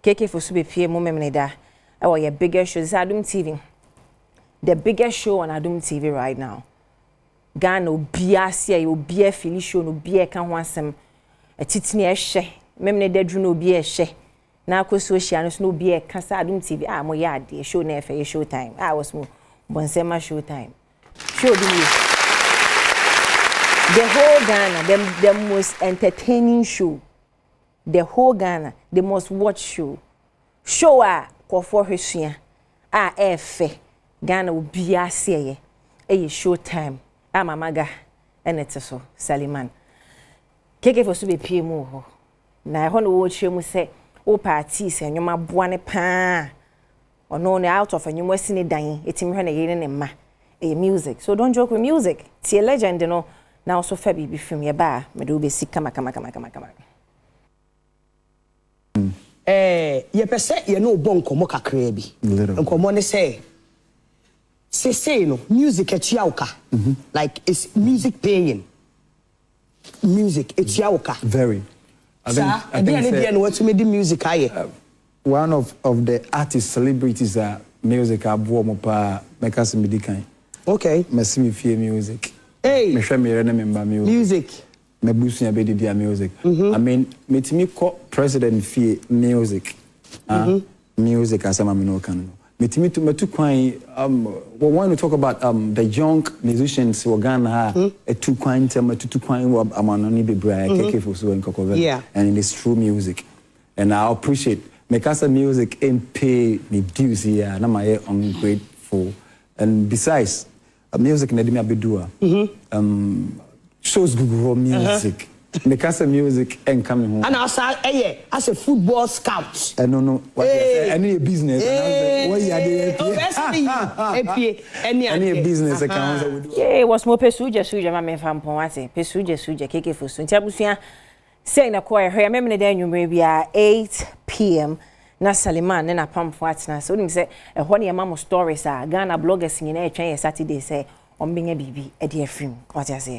KK Fosu be pie mo memneda. Your biggest show is Adom TV. The biggest show on Adom TV right now. Ghana obia sia you obia fili show no bia ka ho asem. Atitini ehye. Memneda dru no obia ehye. Na akoso hia no no obia ka sa Adom TV. Mo ya ade show na efe show time. Was mo bonsema show time. Show be the whole Ghana, the most entertaining show. The whole Ghana, the most watched show. Show for hwehwea efe Ghana will be a show time. Mamaga and it's so Saliman. KK Fosu be PMO ho. Na I want to watch you say o parties and you ma boane pa. Or no out of and you must see dying. It's him when again ma music. So don't joke with music. It's a legend, you know. Now so Fabi be film your bar. Me do be sick kama. Ye pese ye no bon komo kakra bi. Nkomo ne say no music etiauka. Like it's music paying. Music etiauka. Very. I think what to make the music one of the artists celebrities that music abo pa make us medican. Okay. Merci me fie music. Hey. Me hwe me remember music. Me busu be dia music. I mean, me ko president fee music. Music asama me no kan. Me to kwan when we talk about the young musicians who Ghana a two kwan tema to kwan amano ni bebre KK Fosu and Kokovel. Yeah. And it's true music. And I appreciate Mekasa music and pay me dues here. Na my ungrateful. And besides music na dimi abedua. Shows Google music. Mekasa music and coming home. And also as a football scout. I don't know what I need a business. What you any business account. Yeah, was more Pesuja ma me fam pon ase. Pesuja KK Fosu. Nti abusua say na ko ehwe me me dan nwumre bia 8 p.m. na Saliman na pamfo atena. So nim say ehwo ne mama stories Ghana bloggers nyina etwen Saturday say ombenya bibi e de afrim. What you say?